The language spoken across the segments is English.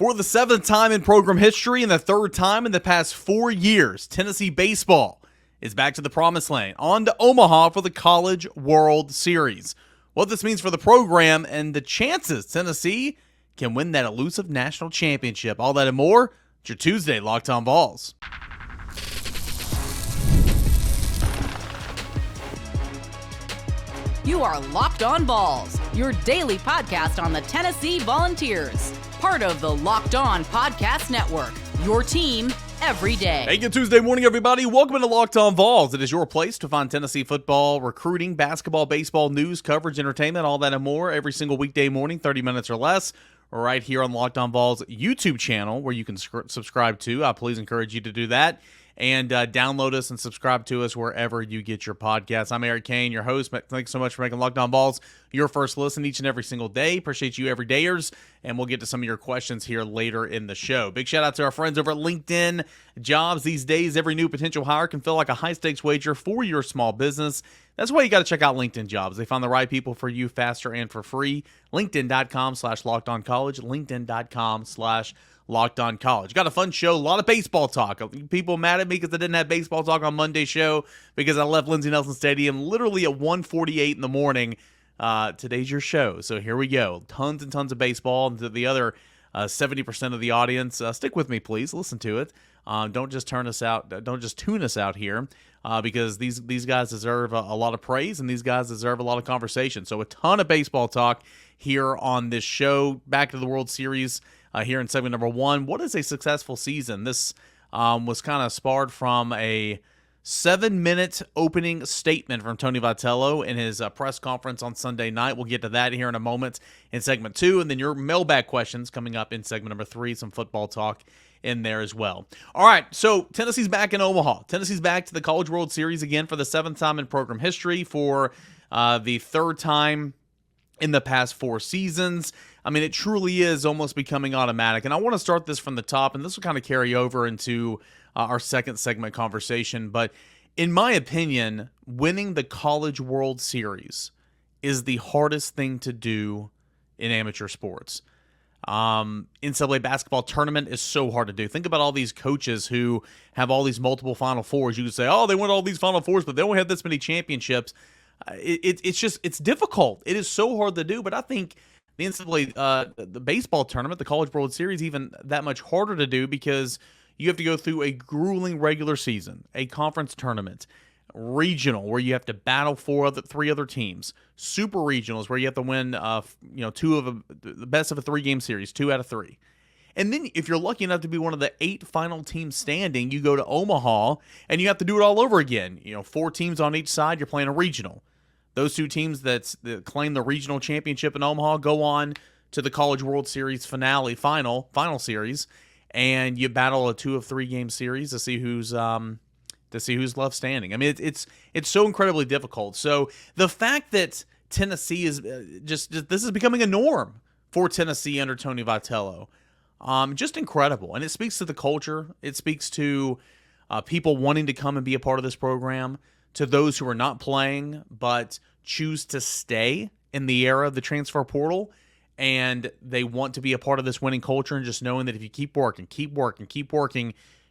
For the seventh time in program history and the third time in the past 4 years, Tennessee baseball is back to the promised land, on to Omaha for the College World Series. What this means for the program and the chances Tennessee can win that elusive national championship. All that and more, it's your Tuesday Locked On Vols. You are Locked On Vols, your daily podcast on the Tennessee Volunteers. Part of the Locked On Podcast Network, your team every day. Hey, good Tuesday morning, everybody. Welcome to Locked On Vols. It is your place to find Tennessee football, recruiting, basketball, baseball, news, coverage, entertainment, all that and more every single weekday morning, 30 minutes or less, right here on Locked On Vols YouTube channel, where you can subscribe to. I please encourage you to do that. And download us and subscribe to us wherever you get your podcasts. I'm Eric Kane, your host. Thanks so much for making Locked On Vols your first listen each and every single day. Appreciate you everydayers, and we'll get to some of your questions here later in the show. Big shout out to our friends over at LinkedIn Jobs. These days, every new potential hire can feel like a high-stakes wager for your small business. That's why you got to check out LinkedIn Jobs. They find the right people for you faster and for free. LinkedIn.com/LockedOnCollege. LinkedIn.com/LockedOnCollege. Got a fun show, a lot of baseball talk. People mad at me because I didn't have baseball talk on Monday's show because I left Lindsey Nelson Stadium literally at 1:48 in the morning. Today's your show, so here we go. Tons and tons of baseball. And to the other 70% of the audience, stick with me, please. Listen to it. Don't just turn us out. Don't just tune us out here, because these guys deserve a lot of praise, and these guys deserve a lot of conversation. So a ton of baseball talk here on this show. Back to the World Series here in segment number 1. What is a successful season? This was kind of sparred from a 7-minute opening statement from Tony Vitello in his press conference on Sunday night. We'll get to that here in a moment in segment 2, and then your mailbag questions coming up in segment number 3, some football talk in there as well. All right, so Tennessee's back in Omaha. Tennessee's back to the College World Series again for the 7th time in program history, for the 3rd time in the past 4 seasons. I mean, it truly is almost becoming automatic. And I want to start this from the top, and this will kind of carry over into our second segment conversation. But in my opinion, winning the College World Series is the hardest thing to do in amateur sports. NCAA basketball tournament is so hard to do. Think about all these coaches who have all these multiple Final Fours. You could say, oh, they won all these Final Fours, but they only have this many championships. It's difficult. It is so hard to do, but I think the NCAA, the baseball tournament, the College World Series, even that much harder to do because you have to go through a grueling regular season, a conference tournament, regional where you have to battle 3 other teams, super regionals where you have to win, 2 of the best of a 3-game series, 2 out of 3. And then if you're lucky enough to be one of the 8 final teams standing, you go to Omaha and you have to do it all over again. 4 teams on each side, you're playing a regional. Those 2 teams that claim the regional championship in Omaha go on to the College World Series final series, and you battle a 2 of 3 game series to see who's left standing. I mean, it's so incredibly difficult. So the fact that Tennessee is just this is becoming a norm for Tennessee under Tony Vitello, just incredible, and it speaks to the culture. It speaks to people wanting to come and be a part of this program, to those who are not playing but choose to stay in the era of the transfer portal, and they want to be a part of this winning culture, and just knowing that if you keep working,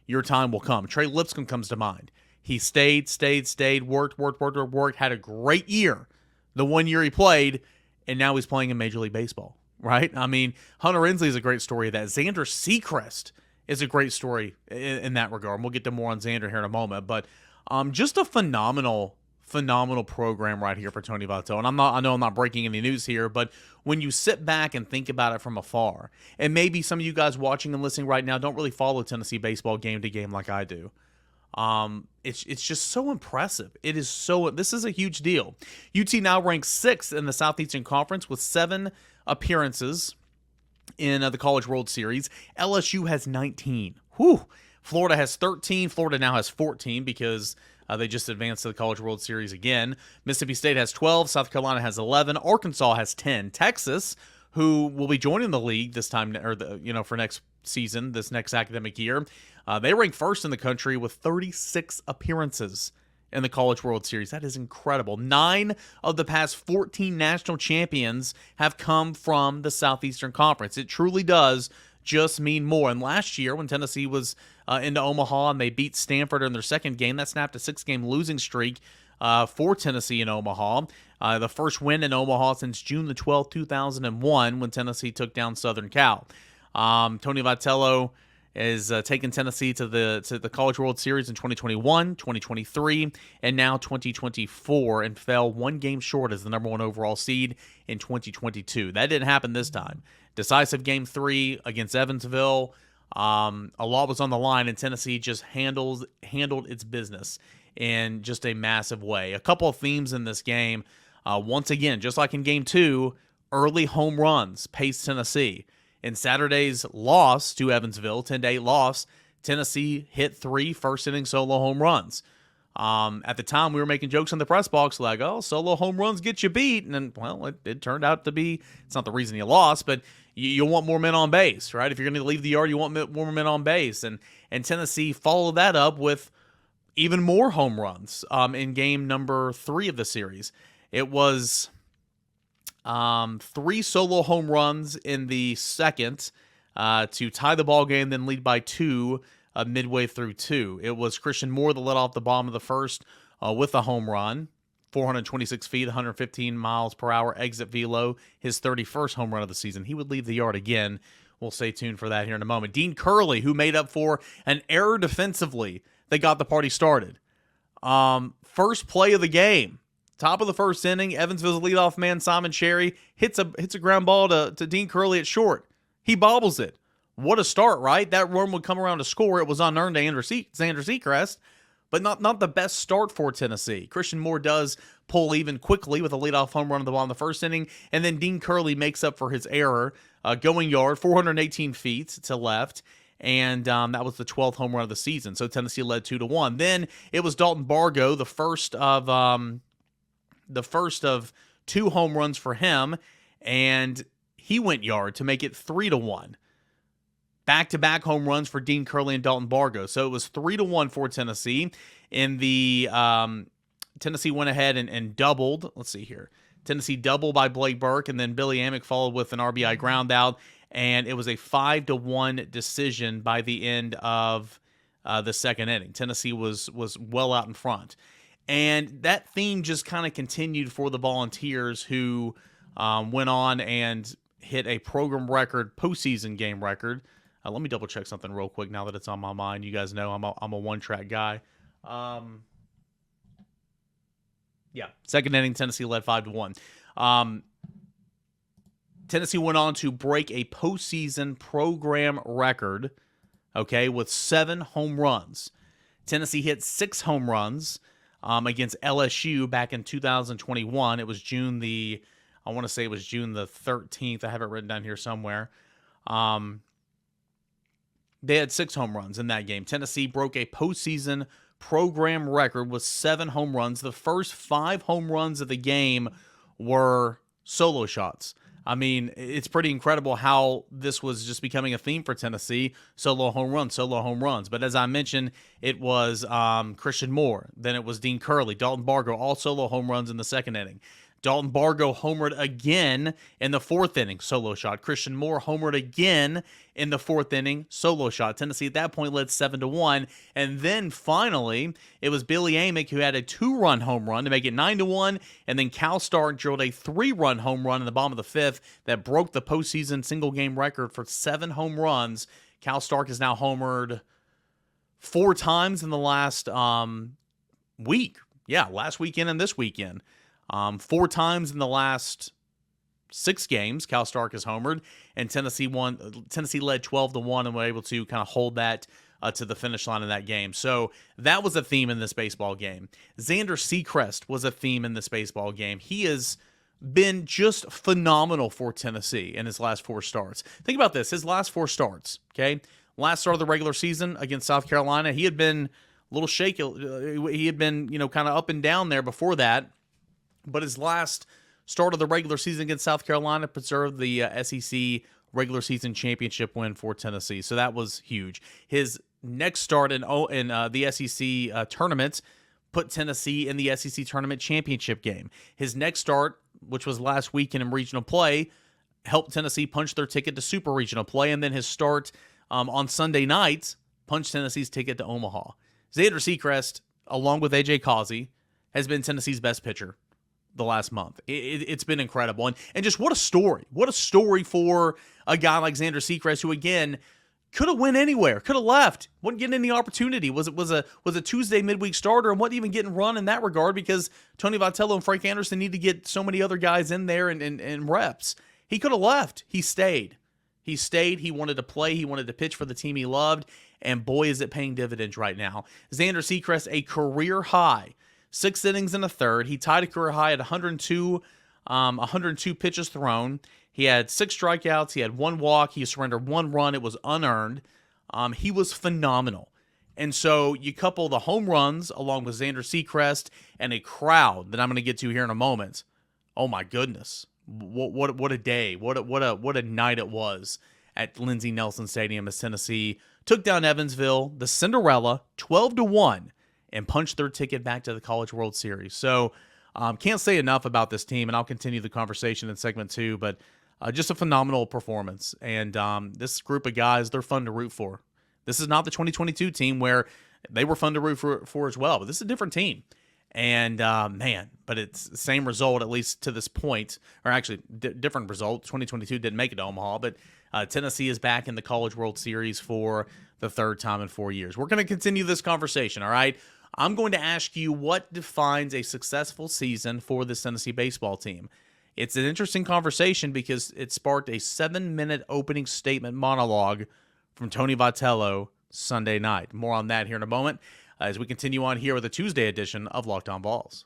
your time will come. Trey Lipscomb comes to mind. He stayed, worked, had a great year the 1 year he played, and now he's playing in Major League Baseball, right? I mean, Hunter Inslee is a great story of that. Xander Sechrest is a great story in that regard, and we'll get to more on Xander here in a moment, but just a phenomenal program right here for Tony Vitello. And I know I'm not breaking any news here, but when you sit back and think about it from afar, and maybe some of you guys watching and listening right now don't really follow Tennessee baseball game to game like I do, it's just so impressive. This is a huge deal. UT now ranks 6th in the Southeastern Conference with 7 appearances in the College World Series. LSU has 19. Whew. Florida has 13. Florida now has 14 because they just advanced to the College World Series again. Mississippi State has 12. South Carolina has 11. Arkansas has 10. Texas, who will be joining the league this time, or for next season, this next academic year, they rank 1st in the country with 36 appearances in the College World Series. That is incredible. 9 of the past 14 national champions have come from the Southeastern Conference. It truly does just mean more. And last year when Tennessee was into Omaha and they beat Stanford in their second game, that snapped a 6-game losing streak for Tennessee in Omaha. The first win in Omaha since June the 12th, 2001, when Tennessee took down Southern Cal. Tony Vitello is taking Tennessee to the College World Series in 2021, 2023, and now 2024, and fell one game short as the number 1 overall seed in 2022. That didn't happen this time. Decisive Game 3 against Evansville. A lot was on the line, and Tennessee just handled its business in just a massive way. A couple of themes in this game. Once again, just like in Game 2, early home runs paced Tennessee. In Saturday's loss to Evansville, 10-8 loss, Tennessee hit 3 first-inning solo home runs. At the time, we were making jokes in the press box like, oh, solo home runs get you beat. And then, well, it turned out to be, it's not the reason you lost, but you want more men on base, right? If you're going to leave the yard, you want more men on base. And Tennessee followed that up with even more home runs in game number 3 of the series. It was 3 solo home runs in the second to tie the ball game, then lead by 2 midway through 2. It was Christian Moore that led off the bottom of the first with a home run, 426 feet, 115 miles per hour exit velo, his 31st home run of the season. He would leave the yard again. We'll stay tuned for that here in a moment. Dean Curley, who made up for an error defensively that got the party started. First play of the game. Top of the first inning, Evansville's leadoff man, Simon Cherry, hits a ground ball to Dean Curley at short. He bobbles it. What a start, right? That run would come around to score. It was unearned to Xander Seacrest, but not the best start for Tennessee. Christian Moore does pull even quickly with a leadoff home run at the bottom of the first inning, and then Dean Curley makes up for his error, going yard, 418 feet to left, and that was the 12th home run of the season. So Tennessee led 2-1. Then it was Dalton Bargo, the first of 2 home runs for him, and he went yard to make it 3-1. Back-to-back home runs for Dean Curley and Dalton Bargo. So it was 3-1 for Tennessee. In the Tennessee went ahead and doubled. Let's see here. Tennessee doubled by Blake Burke, and then Billy Amick followed with an RBI ground out, and it was a 5-1 decision by the end of the second inning. Tennessee was well out in front. And that theme just kind of continued for the Volunteers, who went on and hit a program record, postseason game record. Let me double check something real quick now that it's on my mind. You guys know I'm a one-track guy. Second inning, Tennessee led 5-1. Tennessee went on to break a postseason program record, with 7 home runs. Tennessee hit 6 home runs against LSU back in 2021. It was June the 13th. I have it written down here somewhere. They had 6 home runs in that game. Tennessee broke a postseason program record with 7 home runs. The first 5 home runs of the game were solo shots. I mean, it's pretty incredible how this was just becoming a theme for Tennessee. Solo home runs. But as I mentioned, it was Christian Moore. Then it was Dean Curley, Dalton Bargo, all solo home runs in the second inning. Dalton Bargo homered again in the 4th inning, solo shot. Christian Moore homered again in the 4th inning, solo shot. Tennessee at that point led 7-1. And then finally, it was Billy Amick who had a 2-run home run to make it 9-1. And then Cal Stark drilled a 3-run home run in the bottom of the 5th that broke the postseason single game record for 7 home runs. Cal Stark has now homered 4 times in the last week. Yeah, last weekend and this weekend. 4 times in the last 6 games, Cal Stark has homered, and Tennessee led 12-1 and were able to kind of hold that to the finish line in that game. So that was a theme in this baseball game. Xander Seacrest was a theme in this baseball game. He has been just phenomenal for Tennessee in his last 4 starts. Think about this, his last 4 starts, okay? Last start of the regular season against South Carolina, he had been a little shaky. He had been, kind of up and down there before that. But his last start of the regular season against South Carolina preserved the SEC regular season championship win for Tennessee. So that was huge. His next start in the SEC tournament put Tennessee in the SEC tournament championship game. His next start, which was last weekend in regional play, helped Tennessee punch their ticket to Super Regional play, and then his start on Sunday night punched Tennessee's ticket to Omaha. Xander Sechrest, along with A.J. Causey, has been Tennessee's best pitcher the last month. It's been incredible. And just what a story. What a story for a guy like Xander Sechrest, who, again, could have went anywhere, could have left, wasn't getting any opportunity, was a Tuesday midweek starter, and wasn't even getting run in that regard because Tony Vitello and Frank Anderson need to get so many other guys in there and reps. He could have left. He stayed. He stayed. He wanted to play. He wanted to pitch for the team he loved, and boy, is it paying dividends right now. Xander Sechrest, a career high, 6 innings and a third. He tied a career high at 102 pitches thrown. He had 6 strikeouts. He had 1 walk. He surrendered 1 run. It was unearned. He was phenomenal. And so you couple the home runs along with Xander Sechrest and a crowd that I'm going to get to here in a moment. Oh my goodness. What a day. What a night it was at Lindsey Nelson Stadium as Tennessee took down Evansville, the Cinderella, 12-1, and punched their ticket back to the College World Series. So can't say enough about this team, and I'll continue the conversation in segment 2, but just a phenomenal performance. And this group of guys, they're fun to root for. This is not the 2022 team where they were fun to root for as well, but this is a different team. And, but it's the same result, at least to this point, or actually different result. 2022 didn't make it to Omaha, but Tennessee is back in the College World Series for the 3rd time in 4 years. We're going to continue this conversation, all right? I'm going to ask you what defines a successful season for this Tennessee baseball team. It's an interesting conversation because it sparked a 7-minute opening statement monologue from Tony Vitello Sunday night. More on that here in a moment as we continue on here with a Tuesday edition of Locked On Vols.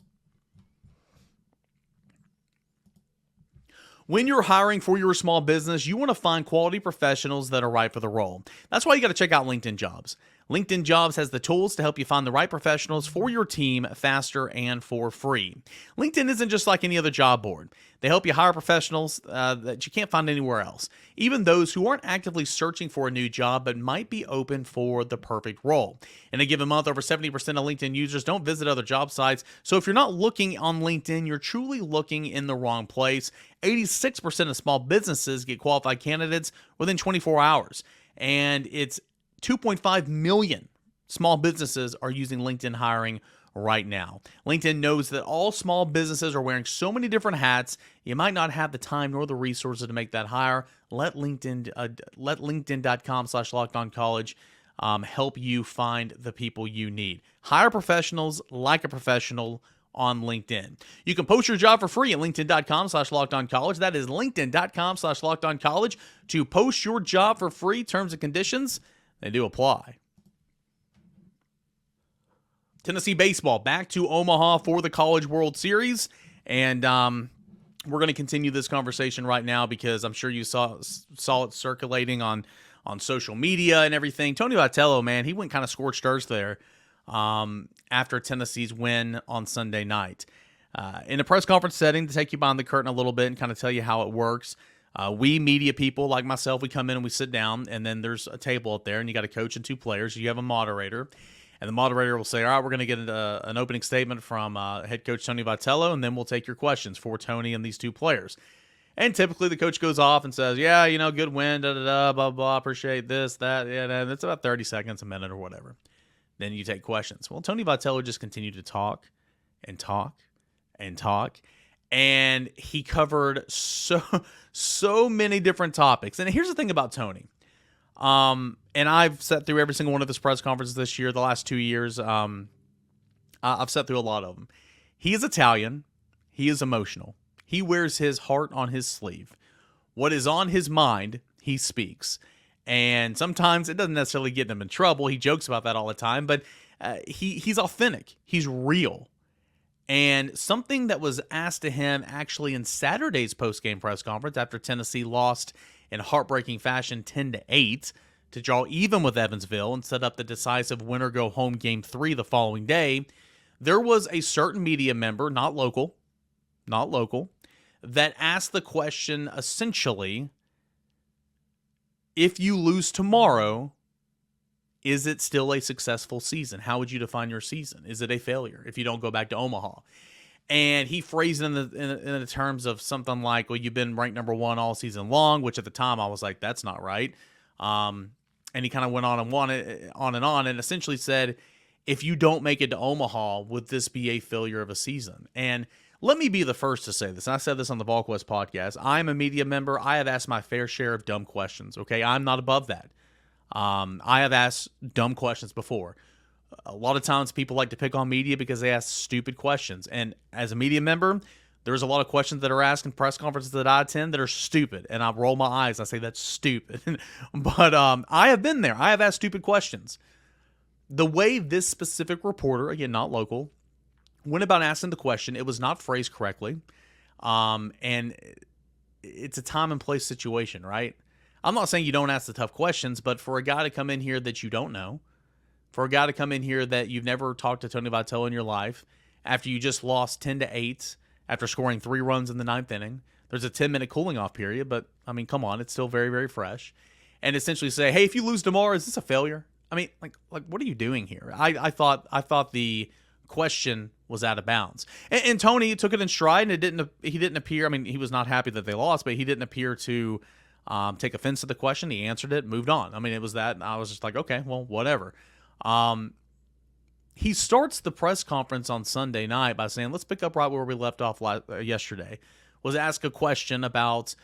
When you're hiring for your small business, you want to find quality professionals that are right for the role. That's why you got to check out LinkedIn Jobs. LinkedIn Jobs has the tools to help you find the right professionals for your team faster and for free. LinkedIn isn't just like any other job board. They help you hire professionals that you can't find anywhere else, even those who aren't actively searching for a new job but might be open for the perfect role. In a given month, over 70% of LinkedIn users don't visit other job sites, so if you're not looking on LinkedIn, you're truly looking in the wrong place. 86% of small businesses get qualified candidates within 24 hours, and it's 2.5 million small businesses are using LinkedIn hiring right now. LinkedIn knows that all small businesses are wearing so many different hats, you might not have the time nor the resources to make that hire. Let LinkedIn.com/lockedoncollege help you find the people you need. Hire professionals like a professional on LinkedIn. You can post your job for free at linkedin.com/lockedoncollege. That is linkedin.com/lockedoncollege to post your job for free. Terms and conditions, they do apply. Tennessee baseball back to Omaha for the College World Series, and we're going to continue this conversation right now because I'm sure you saw it circulating on social media and everything. Tony Vitello, man, he went kind of scorched earth there after Tennessee's win on Sunday night. In a press conference setting, to take you behind the curtain a little bit and kind of tell you how it works, we media people like myself, we come in and we sit down, and then there's a table up there, and you got a coach and 2 players. You have a moderator, and the moderator will say, all right, we're going to get an opening statement from head coach Tony Vitello, and then we'll take your questions for Tony and these 2 players. And typically the coach goes off and says, yeah, good win, blah, blah, blah, appreciate this, that, yeah, and it's about 30 seconds, a minute or whatever. Then you take questions. Well, Tony Vitello just continued to talk and talk and talk, and he covered so many different topics. And here's the thing about Tony. And I've sat through every single one of his press conferences this year, the last 2 years. I've sat through a lot of them. He is Italian. He is emotional. He wears his heart on his sleeve. What is on his mind, he speaks. And sometimes it doesn't necessarily get him in trouble. He jokes about that all the time, but he's authentic. He's real. And something that was asked to him actually in Saturday's postgame press conference after Tennessee lost in heartbreaking fashion 10-8 to draw even with Evansville and set up the decisive winner-go-home Game 3 the following day, there was a certain media member, not local, that asked the question essentially, if you lose tomorrow, is it still a successful season? How would you define your season? Is it a failure if you don't go back to Omaha? And he phrased it in the terms of something like, well, you've been ranked number 1 all season long, which at the time I was like, that's not right. And he kind of went on and essentially said, if you don't make it to Omaha, would this be a failure of a season? And let me be the first to say this. And I said this on the VolQuest podcast. I'm a media member. I have asked my fair share of dumb questions. Okay, I'm not above that. I have asked dumb questions before. A lot of times people like to pick on media because they ask stupid questions. And as a media member, there's a lot of questions that are asked in press conferences that I attend that are stupid. And I roll my eyes. I say, that's stupid. But I have been there. I have asked stupid questions. The way this specific reporter, again, not local, went about asking the question, it was not phrased correctly. And it's a time and place situation, right? I'm not saying you don't ask the tough questions, but for a guy to come in here that you don't know, for a guy to come in here that you've never talked to Tony Vitello in your life, after you just lost 10-8, after scoring 3 runs in the 9th inning, there's a 10-minute cooling off period, but I mean, come on, it's still very, very fresh. And essentially say, hey, if you lose tomorrow, is this a failure? I mean, like what are you doing here? I thought the question was out of bounds. And Tony took it in stride, and he didn't appear, I mean, he was not happy that they lost, but he didn't appear to take offense to the question. He answered it, moved on. I mean, it was that, and I was just like, okay, well, whatever. He starts the press conference on Sunday night by saying, let's pick up right where we left off yesterday, was ask a question about,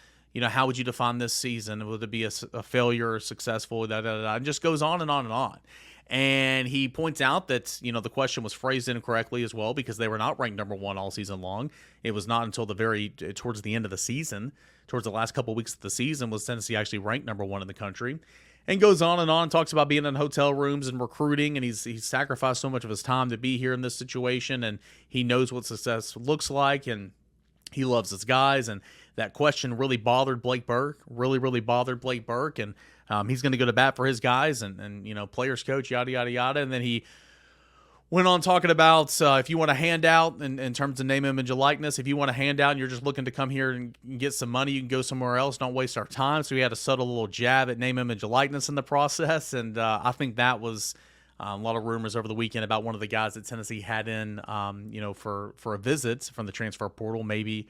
how would you define this season? Would it be a failure or successful? And just goes on and on and on. And he points out that, the question was phrased incorrectly as well because they were not ranked number 1 all season long. It was not until towards the end of the season, towards the last couple of weeks of the season, was Tennessee actually ranked number 1 in the country. And goes on, talks about being in hotel rooms and recruiting, and he's sacrificed so much of his time to be here in this situation, and he knows what success looks like, and he loves his guys, and that question really bothered Blake Burke, really bothered Blake Burke, and he's going to go to bat for his guys, and players coach, yada, yada, yada, and then he went on talking about if you want a handout in terms of name, image, and likeness, if you want a handout and you're just looking to come here and get some money, you can go somewhere else. Don't waste our time. So he had a subtle little jab at name, image, and likeness in the process. And I think that was a lot of rumors over the weekend about one of the guys that Tennessee had in, for a visit from the transfer portal, maybe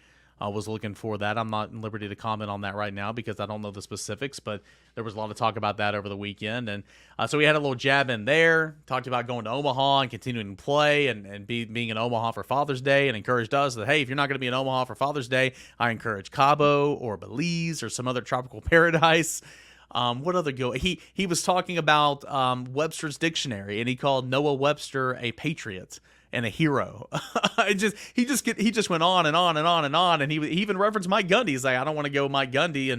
was looking for that. I'm not in liberty to comment on that right now because I don't know the specifics, but there was a lot of talk about that over the weekend. And so we had a little jab in there, talked about going to Omaha and continuing to play and being in Omaha for Father's Day, and encouraged us that, hey, if you're not going to be in Omaha for Father's Day, I encourage Cabo or Belize or some other tropical paradise. What other go? He was talking about Webster's Dictionary, and he called Noah Webster a patriot and a hero. He just went on and on and on and on, and he even referenced Mike Gundy. He's like, I don't want to go Mike Gundy,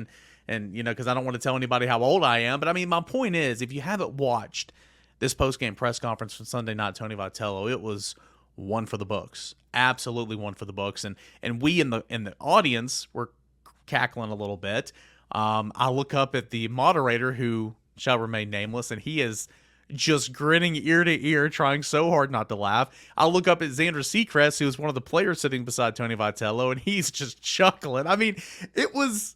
and because I don't want to tell anybody how old I am. But I mean, my point is, if you haven't watched this post-game press conference from Sunday night, Tony Vitello, it was one for the books, absolutely one for the books, and we in the audience were cackling a little bit. I look up at the moderator, who shall remain nameless, and he is just grinning ear to ear, trying so hard not to laugh. I look up at Xander Seacrest, who was one of the players sitting beside Tony Vitello, and he's just chuckling. I mean, it was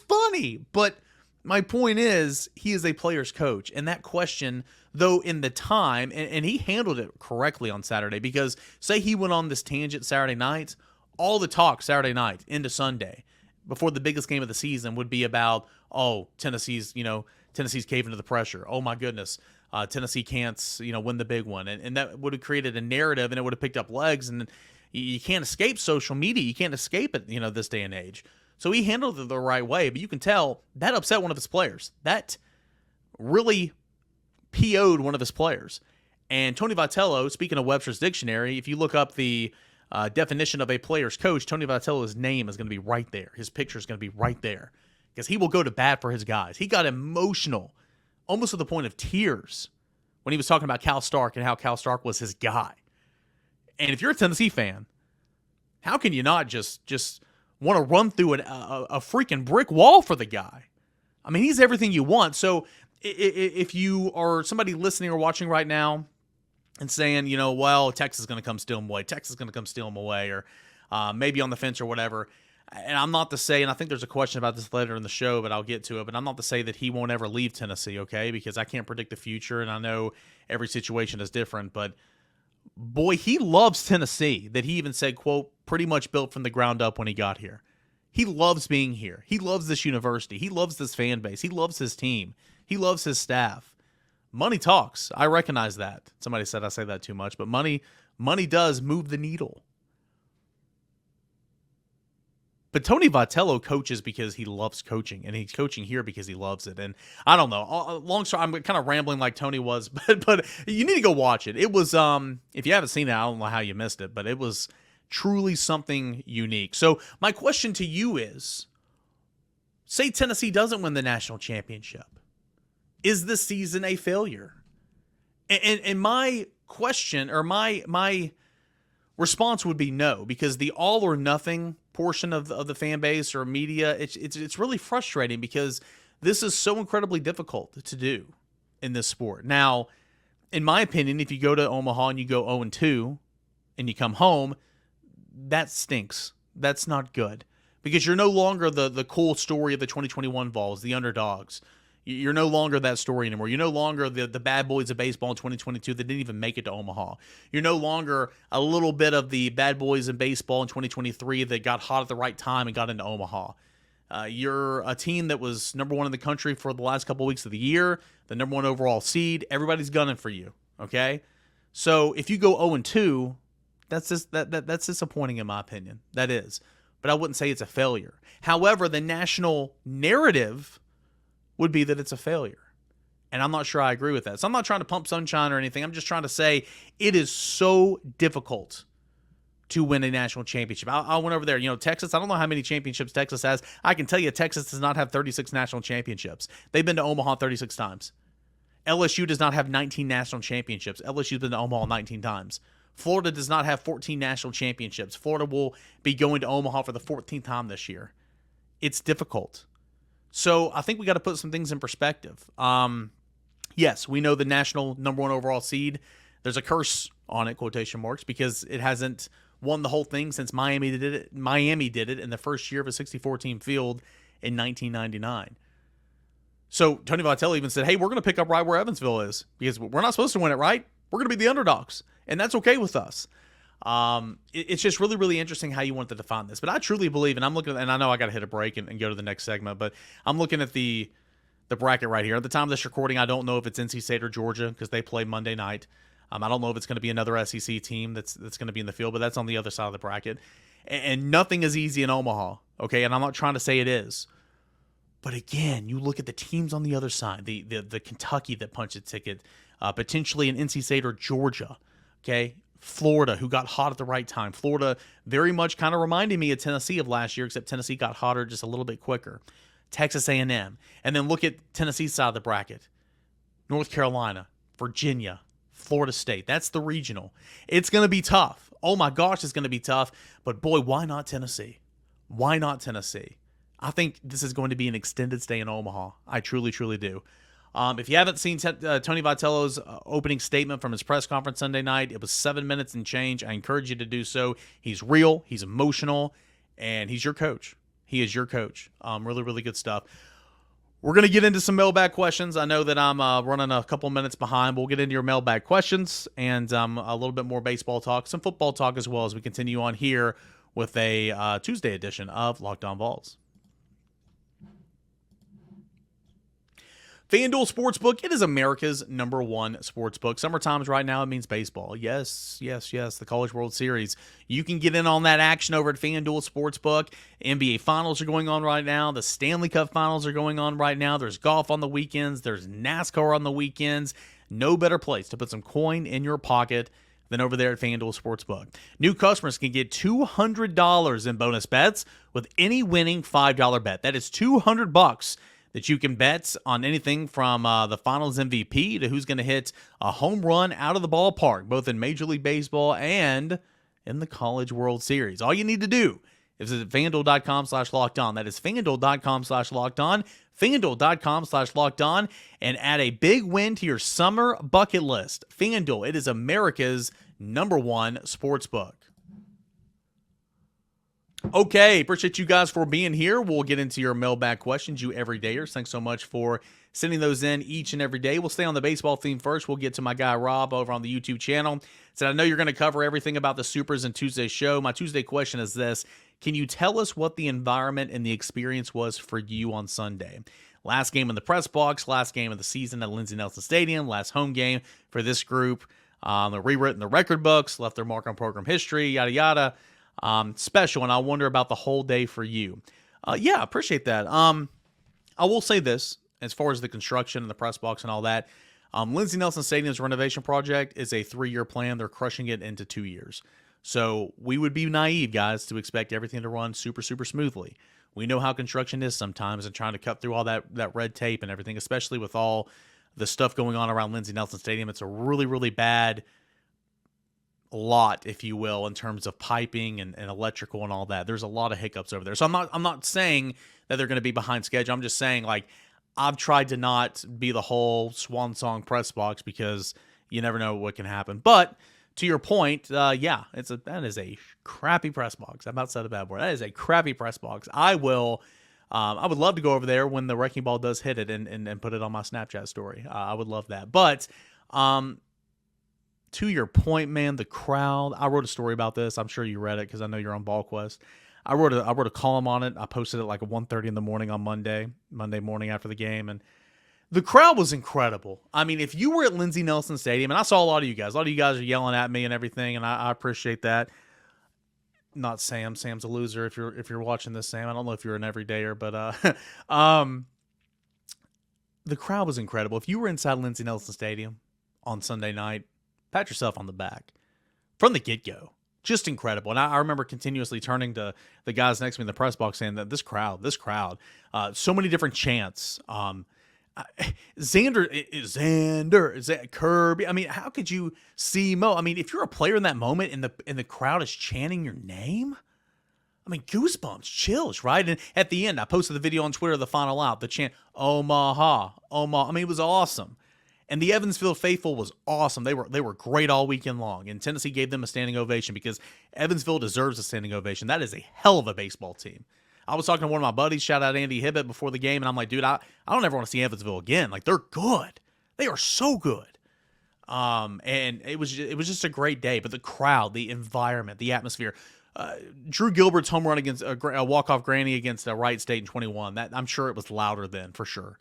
funny, but my point is, he is a player's coach, and that question, though, in the time, and he handled it correctly on Saturday, because say he went on this tangent Saturday night, all the talk Saturday night into Sunday before the biggest game of the season would be about, Tennessee's caving to the pressure. Oh my goodness. Tennessee can't, win the big one. And that would have created a narrative, and it would have picked up legs, and you can't escape social media. You can't escape it, this day and age. So he handled it the right way, but you can tell that upset one of his players. That really PO'd one of his players. And Tony Vitello, speaking of Webster's Dictionary, if you look up the definition of a player's coach, Tony Vitello's name is going to be right there. His picture is going to be right there, because he will go to bat for his guys. He got emotional, almost to the point of tears, when he was talking about Cal Stark and how Cal Stark was his guy. And if you're a Tennessee fan, how can you not just want to run through a freaking brick wall for the guy? I mean, he's everything you want. So if you are somebody listening or watching right now and saying, well, Texas is going to come steal him away, Texas is going to come steal him away, or maybe on the fence or whatever. And I'm not to say, and I think there's a question about this later in the show, but I'll get to it, but I'm not to say that he won't ever leave Tennessee, okay? Because I can't predict the future, and I know every situation is different. But boy, he loves Tennessee, that he even said, quote, pretty much built from the ground up when he got here. He loves being here. He loves this university. He loves this fan base. He loves his team. He loves his staff. Money talks. I recognize that. Somebody said I say that too much, but money does move the needle. But Tony Vitello coaches because he loves coaching, and he's coaching here because he loves it. And I don't know. Long story, I'm kind of rambling like Tony was, but you need to go watch it. It was, if you haven't seen it, I don't know how you missed it, but it was truly something unique. So my question to you is, say Tennessee doesn't win the national championship. Is this season a failure? And my question, or my response would be no, because the all or nothing portion of the fan base or media, it's really frustrating because this is so incredibly difficult to do in this sport. Now, in my opinion, if you go to Omaha and you go 0-2 and you come home, that stinks. That's not good, because you're no longer the cool story of the 2021 Vols, the underdogs. You're no longer that story anymore. You're no longer the bad boys of baseball in 2022 that didn't even make it to Omaha. You're no longer a little bit of the bad boys in baseball in 2023 that got hot at the right time and got into Omaha. You're a team that was number one in the country for the last couple of weeks of the year, the number one overall seed. Everybody's gunning for you, okay? So if you go 0-2, that's disappointing in my opinion. That is. But I wouldn't say it's a failure. However, the national narrative would be that it's a failure. And I'm not sure I agree with that. So I'm not trying to pump sunshine or anything. I'm just trying to say it is so difficult to win a national championship. I went over there. Texas, I don't know how many championships Texas has. I can tell you Texas does not have 36 national championships. They've been to Omaha 36 times. LSU does not have 19 national championships. LSU's been to Omaha 19 times. Florida does not have 14 national championships. Florida will be going to Omaha for the 14th time this year. It's difficult. So I think we got to put some things in perspective. Yes, we know the national number one overall seed. There's a curse on it, quotation marks, because it hasn't won the whole thing since Miami did it. Miami did it in the first year of a 64-team field in 1999. So Tony Vitello even said, hey, we're going to pick up right where Evansville is, because we're not supposed to win it, right? We're going to be the underdogs, and that's okay with us. It's just really, really interesting how you want to define this. But I truly believe, and I'm looking, and I know I got to hit a break and go to the next segment, but I'm looking at the bracket right here. At the time of this recording, I don't know if it's NC State or Georgia, because they play Monday night. I don't know if it's going to be another SEC team that's going to be in the field, but that's on the other side of the bracket. And nothing is easy in Omaha, okay? And I'm not trying to say it is. But again, you look at the teams on the other side, the Kentucky that punched a ticket, potentially an NC State or Georgia, okay? Florida, who got hot at the right time. Florida very much kind of reminded me of Tennessee of last year, except Tennessee got hotter just a little bit quicker. Texas A&M. And then look at Tennessee's side of the bracket. North Carolina, Virginia, Florida State. That's the regional. It's going to be tough. Oh my gosh, it's going to be tough. But boy, why not Tennessee? Why not Tennessee? I think this is going to be an extended stay in Omaha. I truly, truly do. If you haven't seen Tony Vitello's opening statement from his press conference Sunday night, it was 7 minutes and change. I encourage you to do so. He's real, he's emotional, and he's your coach. He is your coach. Really, really good stuff. We're going to get into some mailbag questions. I know that I'm running a couple minutes behind. We'll get into your mailbag questions and a little bit more baseball talk, some football talk as well, as we continue on here with a Tuesday edition of Locked On Vols. FanDuel Sportsbook, it is America's number one sportsbook. Summertime's right now, it means baseball. Yes, the College World Series. You can get in on that action over at FanDuel Sportsbook. NBA Finals are going on right now. The Stanley Cup Finals are going on right now. There's golf on the weekends. There's NASCAR on the weekends. No better place to put some coin in your pocket than over there at FanDuel Sportsbook. New customers can get $200 in bonus bets with any winning $5 bet. That is $200 that you can bet on anything from the Finals MVP to who's going to hit a home run out of the ballpark, both in Major League Baseball and in the College World Series. All you need to do is visit FanDuel.com/lockedon. That is FanDuel.com/lockedon. FanDuel.com/lockedon, and add a big win to your summer bucket list. FanDuel, it is America's number one sportsbook. Okay, appreciate you guys for being here. We'll get into your mailbag questions, you everydayers. Thanks so much for sending those in each and every day. We'll stay on the baseball theme first. We'll get to my guy Rob over on the YouTube channel. Said, I know you're going to cover everything about the Supers in Tuesday's show. My Tuesday question is this. Can you tell us what the environment and the experience was for you on Sunday? Last game in the press box, last game of the season at Lindsey Nelson Stadium, last home game for this group. They've rewritten the record books, left their mark on program history, yada, yada. Special, and I wonder about the whole day for you. Yeah, appreciate that. I will say this, as far as the construction and the press box and all that, Lindsey Nelson Stadium's renovation project is a 3-year plan. They're crushing it into 2 years. So we would be naive, guys, to expect everything to run super, super smoothly. We know how construction is sometimes and trying to cut through all that red tape and everything, especially with all the stuff going on around Lindsey Nelson Stadium. It's a really, really bad lot, if you will, in terms of piping and electrical and all that. There's a lot of hiccups over there. So I'm not saying that they're going to be behind schedule. I'm just saying, like, I've tried to not be the whole swan song press box because you never know what can happen. But to your point, yeah, that is a crappy press box. I'm about to say a bad word. That is a crappy press box. I would love to go over there when the wrecking ball does hit it and put it on my Snapchat story. I would love that. But to your point, man, the crowd. I wrote a story about this. I'm sure you read it because I know you're on VolQuest. I wrote a column on it. I posted it like at 1:30 in the morning on Monday morning after the game, and the crowd was incredible. I mean, if you were at Lindsey Nelson Stadium, and I saw a lot of you guys are yelling at me and everything, and I appreciate that. Not Sam. Sam's a loser. If you're watching this, Sam, I don't know if you're an everydayer, but the crowd was incredible. If you were inside Lindsey Nelson Stadium on Sunday night, pat yourself on the back from the get-go. Just incredible. And I remember continuously turning to the guys next to me in the press box saying that this crowd, so many different chants. Xander, Kirby. I mean, how could you see Mo? I mean, if you're a player in that moment and the crowd is chanting your name, I mean, goosebumps, chills, right? And at the end, I posted the video on Twitter, the final out, the chant, Omaha. I mean, it was awesome. And the Evansville faithful was awesome. They were great all weekend long. And Tennessee gave them a standing ovation because Evansville deserves a standing ovation. That is a hell of a baseball team. I was talking to one of my buddies, shout out Andy Hibbett, before the game, and I'm like, dude, I don't ever want to see Evansville again. Like, they're good. They are so good. And it was just a great day. But the crowd, the environment, the atmosphere. Drew Gilbert's home run against a walk-off granny against Wright State in 21. That I'm sure it was louder then, for sure.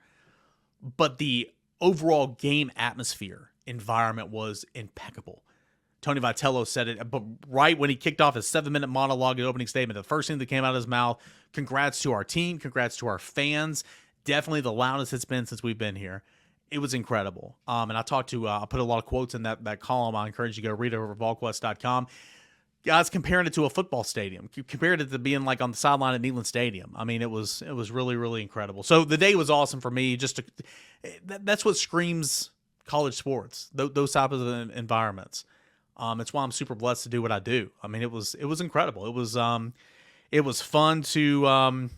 But the overall game atmosphere environment was impeccable. Tony Vitello said it, but right when he kicked off his 7-minute monologue at opening statement, the first thing that came out of his mouth, congrats to our team, congrats to our fans. Definitely the loudest it's been since we've been here. It was incredible. And I put a lot of quotes in that column. I encourage you to go read it over at volquest.com. Guys comparing it to a football stadium, compared it to being like on the sideline at Neyland Stadium. I mean, it was really, really incredible. So the day was awesome for me. That's what screams college sports, those types of environments. It's why I'm super blessed to do what I do. I mean, it was incredible. It was fun to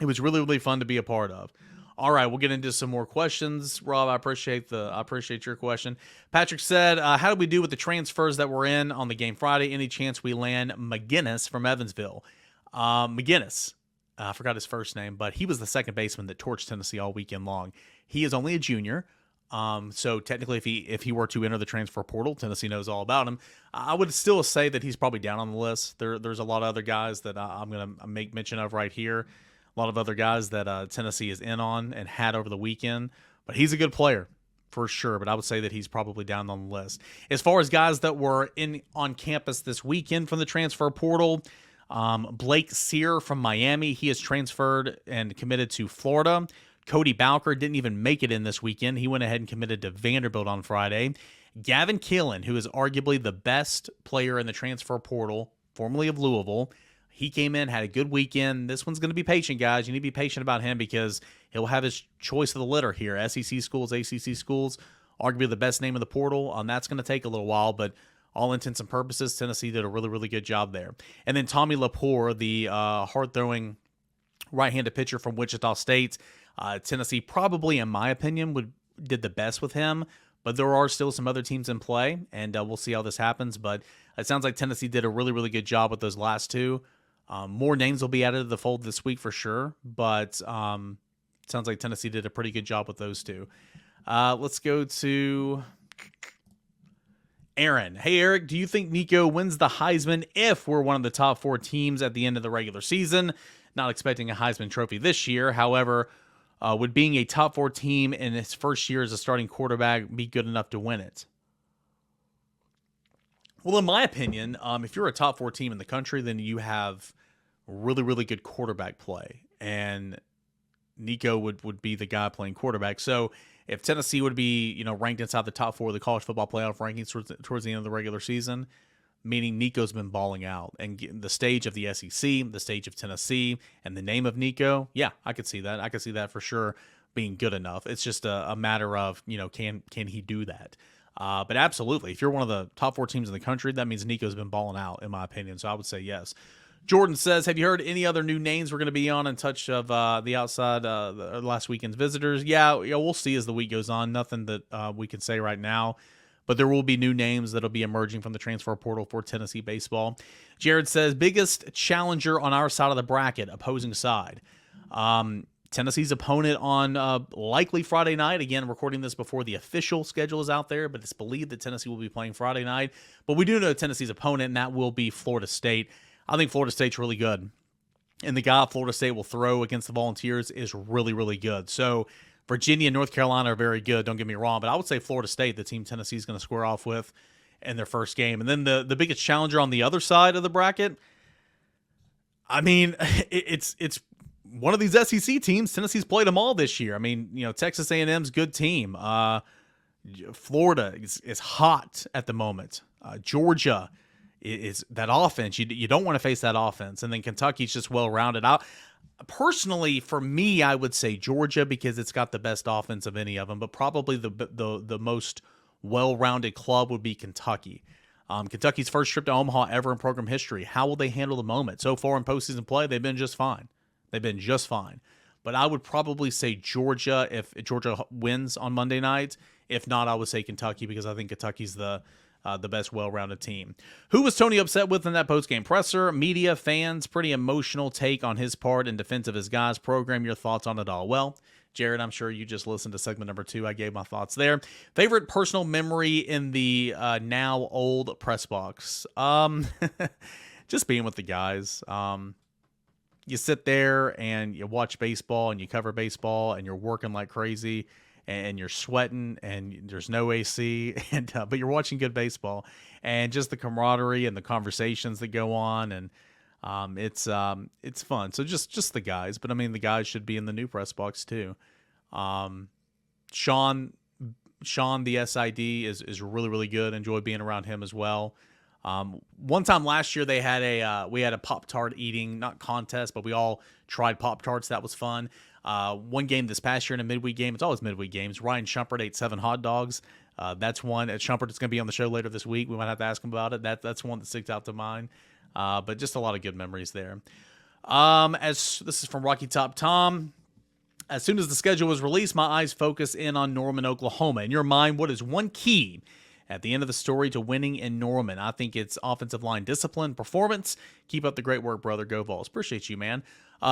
it was really, really fun to be a part of. All right, we'll get into some more questions. Rob, I appreciate your question. Patrick said, how do we do with the transfers that were in on the game Friday? Any chance we land McGinnis from Evansville? McGinnis, I forgot his first name, but he was the second baseman that torched Tennessee all weekend long. He is only a junior. So technically, if he were to enter the transfer portal, Tennessee knows all about him. I would still say that he's probably down on the list. There's a lot of other guys that I'm going to make mention of right here. A lot of other guys that Tennessee is in on and had over the weekend. But he's a good player for sure. But I would say that he's probably down on the list. As far as guys that were on campus this weekend from the transfer portal, Blake Sear from Miami, he has transferred and committed to Florida. Cody Bowker didn't even make it in this weekend. He went ahead and committed to Vanderbilt on Friday. Gavin Killen, who is arguably the best player in the transfer portal, formerly of Louisville, he came in, had a good weekend. This one's going to be patient, guys. You need to be patient about him because he'll have his choice of the litter here. SEC schools, ACC schools, arguably the best name in the portal. That's going to take a little while, but all intents and purposes, Tennessee did a really, really good job there. And then Tommy Lepore, the hard-throwing right-handed pitcher from Wichita State, Tennessee probably, in my opinion, did the best with him, but there are still some other teams in play, and we'll see how this happens. But it sounds like Tennessee did a really, really good job with those last two. More names will be added to the fold this week for sure, but sounds like Tennessee did a pretty good job with those two. Let's go to Aaron. Hey, Eric, do you think Nico wins the Heisman if we're one of the top 4 teams at the end of the regular season? Not expecting a Heisman trophy this year. However, would being a top 4 team in his first year as a starting quarterback be good enough to win it? Well, in my opinion, if you're a top 4 team in the country, then you have really, really good quarterback play. And Nico would be the guy playing quarterback. So if Tennessee would be, ranked inside the top 4 of the college football playoff rankings towards the end of the regular season, meaning Nico's been balling out. And the stage of the SEC, the stage of Tennessee, and the name of Nico, yeah, I could see that. I could see that for sure being good enough. It's just a matter of, can he do that? But absolutely, if you're one of the top 4 teams in the country, that means Nico's been balling out, in my opinion. So I would say yes. Jordan says, have you heard any other new names we're going to be on in touch of the outside last weekend's visitors? Yeah, we'll see as the week goes on. Nothing that we can say right now. But there will be new names that'll be emerging from the transfer portal for Tennessee baseball. Jared says, biggest challenger on our side of the bracket, opposing side. Tennessee's opponent on likely Friday night. Again, recording this before the official schedule is out there, but it's believed that Tennessee will be playing Friday night. But we do know Tennessee's opponent, and that will be Florida State. I think Florida State's really good. And the guy Florida State will throw against the Volunteers is really, really good. So Virginia and North Carolina are very good, don't get me wrong, but I would say Florida State, the team Tennessee's going to square off with in their first game. And then the biggest challenger on the other side of the bracket, I mean, it's one of these SEC teams. Tennessee's played them all this year. I mean, Texas A&M's good team. Florida is hot at the moment. Georgia is that offense. You don't want to face that offense. And then Kentucky's just well-rounded out. Personally, for me, I would say Georgia because it's got the best offense of any of them, but probably the most well-rounded club would be Kentucky. Kentucky's first trip to Omaha ever in program history. How will they handle the moment? So far in postseason play, they've been just fine. But I would probably say Georgia if Georgia wins on Monday night. If not, I would say Kentucky because I think Kentucky's the best well-rounded team. Who was Tony upset with in that postgame presser? Media, fans, pretty emotional take on his part in defense of his guys' program. Your thoughts on it all? Well, Jared, I'm sure you just listened to segment number 2. I gave my thoughts there. Favorite personal memory in the now old press box? Just being with the guys. You sit there and you watch baseball and you cover baseball and you're working like crazy and you're sweating and there's no AC and but you're watching good baseball and just the camaraderie and the conversations that go on and it's fun. So just the guys, but I mean the guys should be in the new press box too. Sean the SID is really, really good. Enjoy being around him as well. One time last year they had we had a Pop-Tart eating, not contest, but we all tried Pop-Tarts. That was fun. One game this past year in a midweek game, it's always midweek games. Ryan Shumpert ate 7 hot dogs. That's one at Shumpert. It's going to be on the show later this week. We might have to ask him about it. That's one that sticks out to mind. But just a lot of good memories there. As this is from Rocky Top Tom. As soon as the schedule was released, my eyes focused in on Norman, Oklahoma. In your mind, what is one key at the end of the story to winning in Norman? I think it's offensive line discipline, performance. Keep up the great work, brother. Go Vols. Appreciate you, man.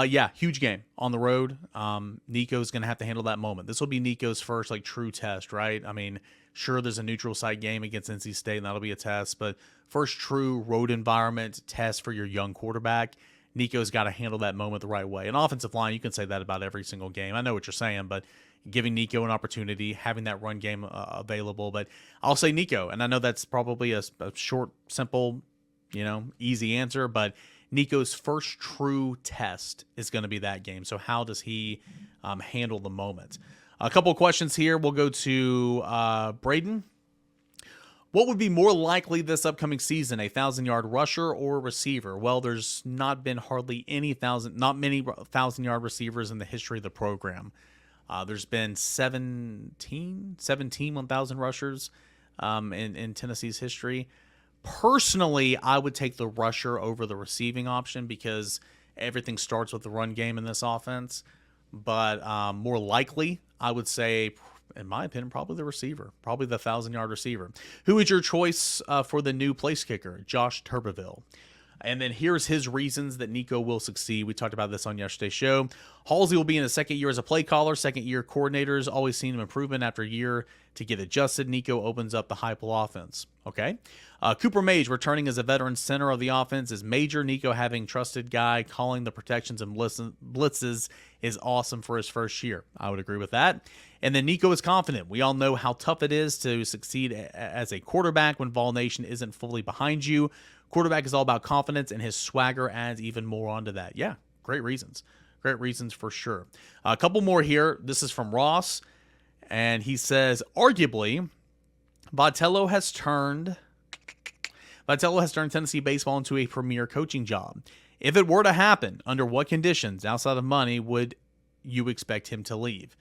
Yeah, huge game on the road. Nico's going to have to handle that moment. This will be Nico's first true test, right? I mean, sure, there's a neutral site game against NC State, and that'll be a test, but first true road environment test for your young quarterback. Nico's got to handle that moment the right way. And offensive line, you can say that about every single game. I know what you're saying, but giving Nico an opportunity, having that run game available. But I'll say Nico, and I know that's probably a short, simple, easy answer, but Nico's first true test is going to be that game. So how does he handle the moment? A couple of questions here. We'll go to Braden. What would be more likely this upcoming season, a 1,000-yard rusher or receiver? Well, there's not been hardly not many 1,000-yard receivers in the history of the program. There's been 17 1,000 rushers in Tennessee's history. Personally, I would take the rusher over the receiving option because everything starts with the run game in this offense. But more likely, I would say, in my opinion, probably the receiver, probably the 1,000-yard receiver. Who is your choice for the new place kicker? Josh Turbeville. And then here's his reasons that Nico will succeed. We talked about this on yesterday's show. Halsey will be in his second year as a play caller. Second year coordinators always seen an improvement after a year to get adjusted. Nico opens up the Heupel offense. Okay. Cooper Mage returning as a veteran center of the offense is major. Nico having trusted guy calling the protections and blitzes is awesome for his first year. I would agree with that. And then Nico is confident. We all know how tough it is to succeed as a quarterback when Vol Nation isn't fully behind you. Quarterback is all about confidence, and his swagger adds even more onto that. Yeah, great reasons. Great reasons for sure. A couple more here. This is from Ross, and he says, arguably, Vitello has turned Tennessee baseball into a premier coaching job. If it were to happen, under what conditions, outside of money, would you expect him to leave?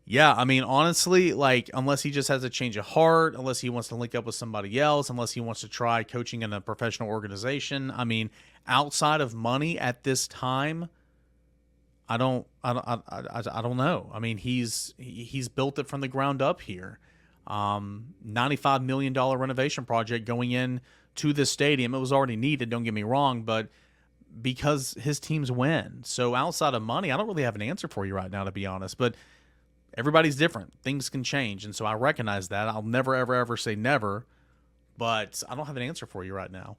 Yeah, I mean, honestly, like, unless he just has a change of heart, unless he wants to link up with somebody else, unless he wants to try coaching in a professional organization. I mean, outside of money at this time, I don't know. I mean, he's built it from the ground up here. $95 million renovation project going in to this stadium. It was already needed, don't get me wrong, but because his teams win. So outside of money, I don't really have an answer for you right now, to be honest, but everybody's different. Things can change, and so I recognize that. I'll never, ever, ever say never, but I don't have an answer for you right now.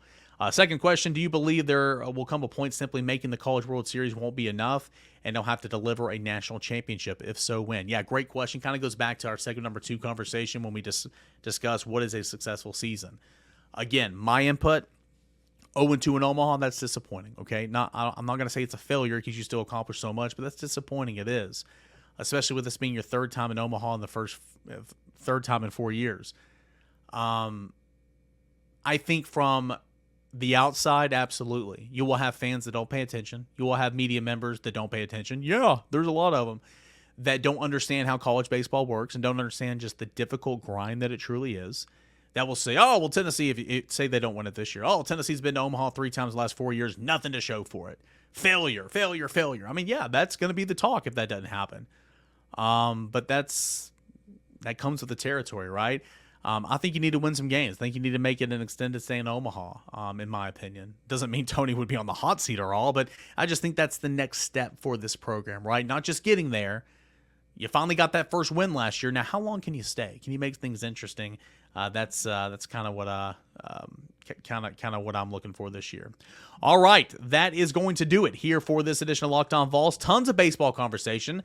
Second question, do you believe there will come a point simply making the College World Series won't be enough and they'll have to deliver a national championship? If so, when? Yeah, great question. Kind of goes back to our segment number 2 conversation when we discuss what is a successful season. Again, my input, 0-2 in Omaha, that's disappointing, okay? I'm not going to say it's a failure because you still accomplished so much, but that's disappointing. It is. Especially with this being your third time in Omaha in the third time in 4 years. I think from the outside, absolutely. You will have fans that don't pay attention. You will have media members that don't pay attention. Yeah, there's a lot of them that don't understand how college baseball works and don't understand just the difficult grind that it truly is. That will say, oh, well, Tennessee, say they don't win it this year. Oh, Tennessee's been to Omaha 3 times the last 4 years. Nothing to show for it. Failure. I mean, yeah, that's going to be the talk if that doesn't happen. But that comes with the territory, right? I think you need to win some games. I think you need to make it an extended stay in Omaha, in my opinion. Doesn't mean Tony would be on the hot seat or all, but I just think that's the next step for this program, right? Not just getting there. You finally got that first win last year. Now, how long can you stay? Can you make things interesting? That's kind of what what I'm looking for this year. All right, that is going to do it here for this edition of Locked On Vols. Tons of baseball conversation.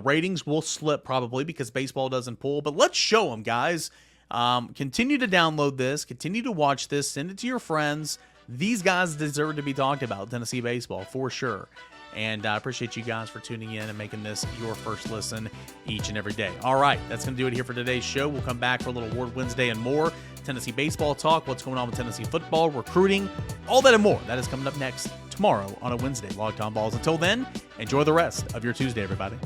Ratings will slip probably because baseball doesn't pull, but let's show them, guys. Continue to download this. Continue to watch this. Send it to your friends. These guys deserve to be talked about, Tennessee baseball, for sure. And I appreciate you guys for tuning in and making this your first listen each and every day. All right, that's going to do it here for today's show. We'll come back for a little Award Wednesday and more. Tennessee baseball talk, what's going on with Tennessee football, recruiting, all that and more. That is coming up next tomorrow on a Wednesday. Locked On Balls. Until then, enjoy the rest of your Tuesday, everybody.